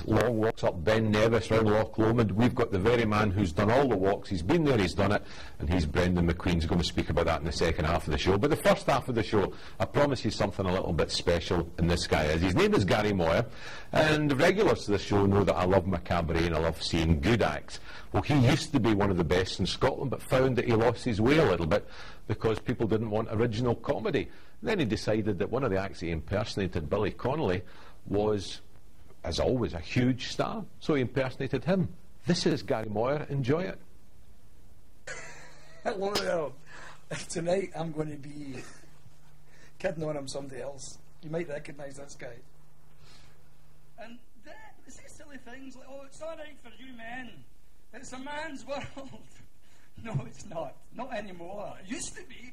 long walks up Ben Nevis round Loch Lomond. We've got the very man who's done all the walks. He's been there, he's done it, and he's Brendan McQueen's going to speak about that in the second half of the show. But the first half of the show, I promise you something a little bit special, and this guy is. His name is Garry Moir, and the regulars to the show know that I love my cabaret and I love seeing good acts. Well, he used to be one of the best in Scotland, but found that he lost his way a little bit because people didn't want original comedy. Then he decided that one of the acts he impersonated, Billy Connolly, was, as always, a huge star. So he impersonated him. This is Garry Moir. Enjoy it. Hello there. Tonight I'm going to be kidding on him somebody else. You might recognise this guy. And they say silly things like, oh, it's alright for you men. It's a man's world. No, it's not. Not anymore. It used to be.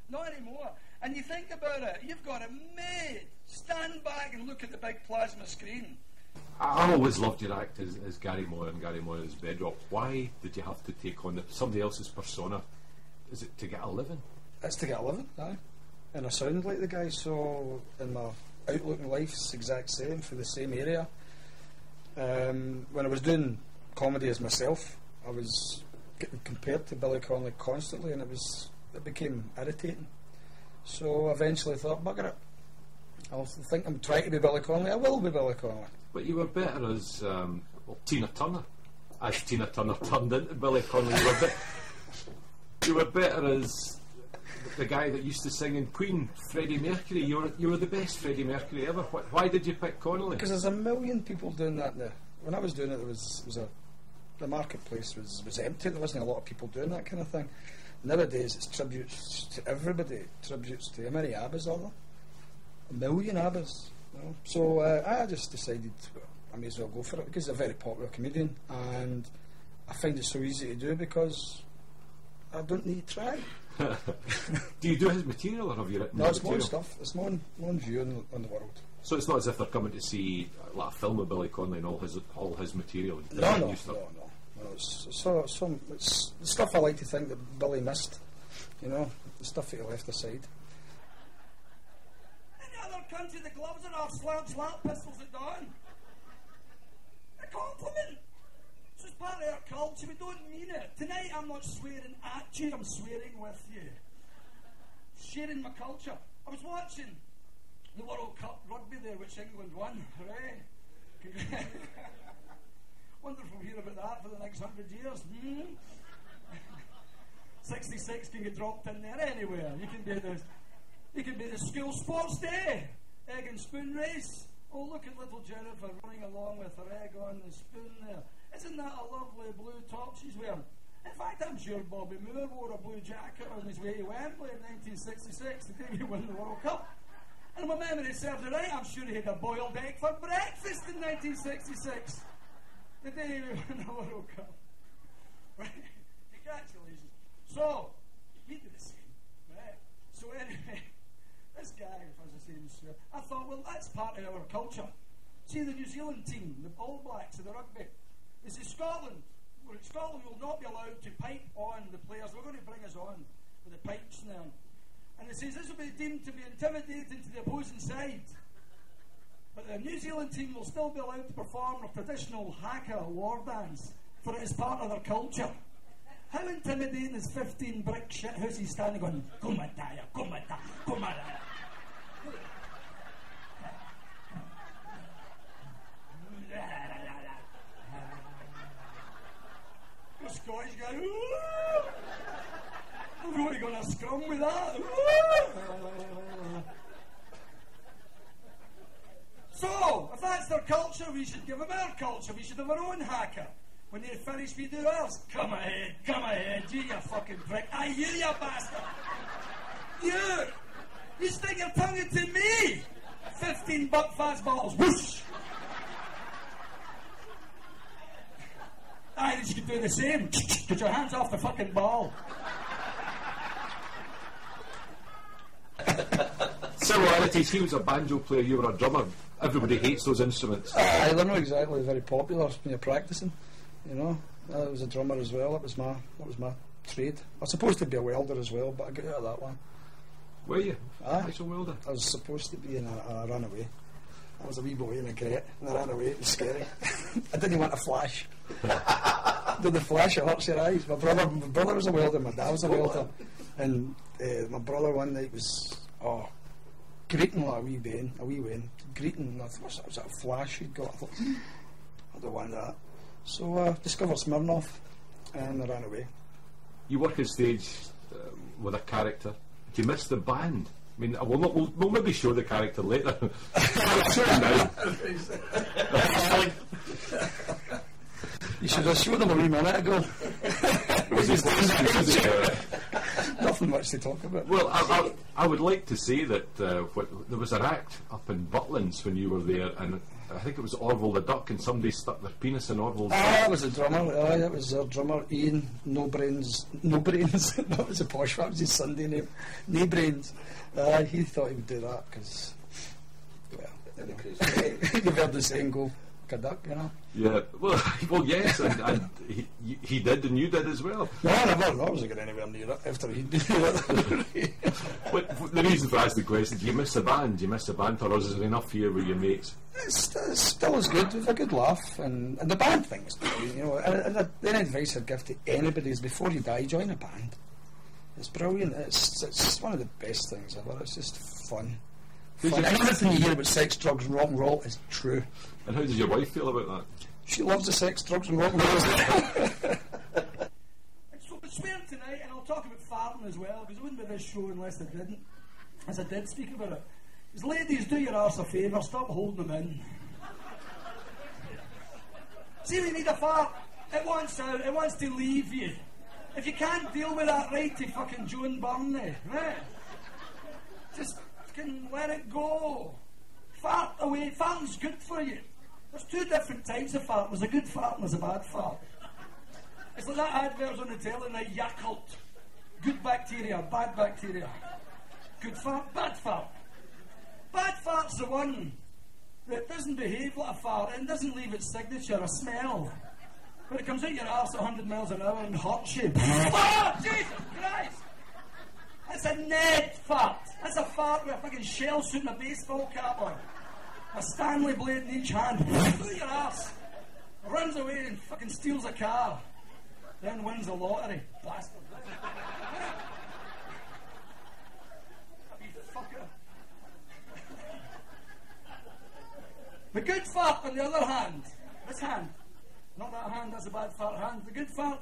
Not anymore. And you think about it, you've got it made. Stand back and look at the big plasma screen. I always loved your act as Garry Moir and Garry Moir as Bedrock. Why did you have to take on somebody else's persona? Is it to get a living? It's to get a living, aye. And I sound like the guy, so in my outlook in life it's the exact same for the same area. When I was doing comedy as myself, I was getting compared to Billy Connolly constantly, and it became irritating. So eventually I thought, bugger it. I'll think I'm trying to be Billy Connolly. I will be Billy Connolly. But you were better as Tina Turner. As Tina Turner turned into Billy Connolly, you were better as the guy that used to sing in Queen, Freddie Mercury. You were the best Freddie Mercury ever. Why did you pick Connolly? Because there's a million people doing that now. When I was doing it, the marketplace was empty. There wasn't a lot of people doing that kind of thing. Nowadays, it's tributes to everybody. Tributes to how many ABBAs are there? 1 million ABBAs. You know? So I just decided I may as well go for it because he's a very popular comedian, and I find it so easy to do because I don't need to try. Do you do his material, or have you written? No, it's my own stuff. It's my own view on the world. So it's not as if they're coming to see like a film of Billy Connolly and all his material. No. It's the stuff I like to think that Billy missed. You know, the stuff that he left aside. Any other country, the gloves are off, slap pistols at dawn. A compliment. It's just part of our culture. We don't mean it. Tonight I'm not swearing at you. I'm swearing with you. Sharing my culture. I was watching the World Cup rugby there, which England won. Hooray! Wonder if we'll hear about that for the next 100 years. 66 can get dropped in there anywhere. You can be the school sports day, egg and spoon race. Oh, look at little Jennifer running along with her egg on the spoon there. Isn't that a lovely blue top she's wearing? In fact, I'm sure Bobby Moore wore a blue jacket on his way to Wembley in 1966, the day we won the World Cup. And my memory serves me right, I'm sure he had a boiled egg for breakfast in 1966. The day we won the World Cup. Right? Congratulations. So, we did the same. Right? So anyway, this guy, if I was the same, I thought, well, that's part of our culture. See, the New Zealand team, the All Blacks of the rugby, this is Scotland. Scotland will not be allowed to pipe on the players. We're going to bring us on with the pipes now. And it says this will be deemed to be intimidating to the opposing side. But the New Zealand team will still be allowed to perform a traditional haka war dance, for it is part of their culture. How intimidating is 15 brick shithouses standing going, Kumataya, Kumata, Kumata. The Scottish guy, I'm really going to scrum with that. So, if that's their culture, we should give them our culture. We should have our own haka. When they finish, we do ours. Come ahead, you fucking prick. Aye, you bastard. You stick your tongue into me. 15 butt fastballs. Whoosh. Aye, you should do the same. Get your hands off the fucking ball. Similarities. He was a banjo player, you were a drummer. Everybody hates those instruments. Aye, they're not exactly very popular when you're practicing. You know, I was a drummer as well. That was my trade. I was supposed to be a welder as well, but I got out of that one. Were you? Aye. Actual welder? I was supposed to be, and I ran away. I was a wee boy in a crate, and I ran away. It was scary. I didn't want a flash. Did the flash, it hurts your eyes. My brother was a welder, my dad was a welder, and my brother one night was greeting like a wee wen, greeting. I thought, was that a flash he'd got? I thought, I don't want that. So I discovered Smirnoff, and I ran away. You work on stage with a character. Do you miss the band? I mean, we'll maybe show the character later. You should have shown them a wee minute ago. Nothing much to talk about. Well, I would like to say that there was an act up in Butlins when you were there, and I think it was Orville the Duck, and somebody stuck their penis in Orville's duck. That was a drummer. That was our drummer, Ian. No brains. That was a posh. That was his Sunday name. No brains. He thought he would do that because, well, you've heard the saying, "Go caduck," you know. Yeah. Well, yes, and he did, and you did as well. No, I wasn't getting anywhere near it after he did it. But the reason for asking the question: do you miss the band? Do you miss the band, or is there enough here with your mates? It's still as good. We've a good laugh, and the band thing's you know. And the advice I'd give to anybody is before you die, join a band. It's brilliant. It's one of the best things ever. It's just fun. And everything you hear about sex, drugs, and rock and roll is true. And how does your wife feel about that? She loves the sex, drugs, and rock and roll. So we're swearing tonight, and I'll talk about farting as well, because it wouldn't be this show unless I didn't. As I did speak about it. As ladies, do your arse a favour, stop holding them in. See, when you need a fart, it wants out, it wants to leave you. If you can't deal with that, right to fucking Joan Burney, right? Just fucking let it go. Fart away. Farting's good for you. There's two different types of fart. There's a good fart and there's a bad fart. It's like that advert on the telly now, Yakult. Good bacteria, bad bacteria. Good fart, bad fart. Bad fart's the one that doesn't behave like a fart and doesn't leave its signature, a smell. But it comes out your arse at 100 miles an hour and hurts you. Oh, Jesus Christ! That's a Ned fart. That's a fart with a fucking shell suit and a baseball cap on. A Stanley blade in each hand. Through your arse. Runs away and fucking steals a car. Then wins the lottery. Bastard. You fucker. The good fart, on the other hand, this hand, not that hand, that's a bad fart hand. The good fart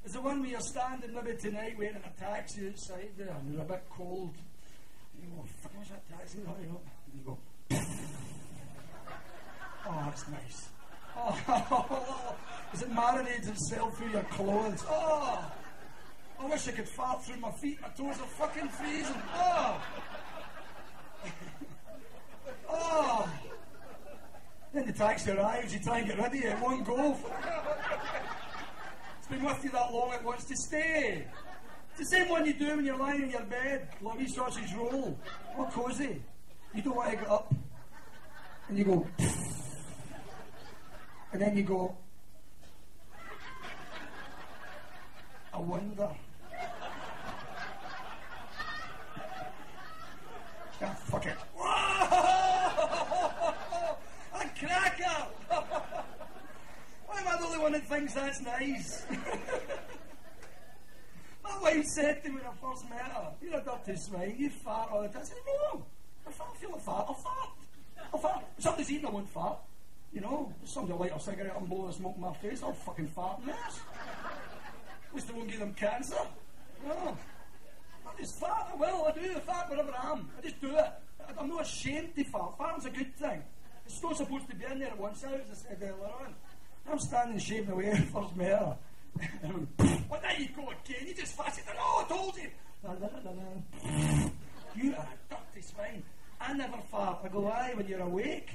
is the one where you're standing maybe tonight waiting in a taxi outside there and you're a bit cold. And you go, fuck, what's that taxi? Hurry up. And you go, oh, that's nice. Oh, as it marinates itself through your clothes. Oh, I wish I could fart through my feet. My toes are fucking freezing. Oh. Oh. Then the taxi arrives, you try and get rid of it, it won't go. It's been with you that long, it wants to stay. It's the same one you do when you're lying in your bed, like a wee sausage roll, all cosy. You don't want to get up. And you go, and then you go, I wonder. Ah, fuck it. A cracker! Why am I the only one that thinks that's nice? My wife said to me when I first met her, "You're a dirty swine, you fart all the time." I said, "No, if I feel a fart, I'll fart. I'll fart. If somebody's eating, I won't fart. You know, if somebody light a cigarette and blow the smoke in my face, I'll fucking fart in theirs. At least I won't give them cancer. No. I just fart, I will, I do, I fart wherever I am. I just do it. I'm not ashamed to fart. Farting's a good thing. It's not supposed to be in there at once out, as I said earlier on. I'm standing shaving away when I first met her. And I went, well, there you go again, you just farted. Oh, I told you. You are a dirty swine. I never fart. I go, aye, when you're awake.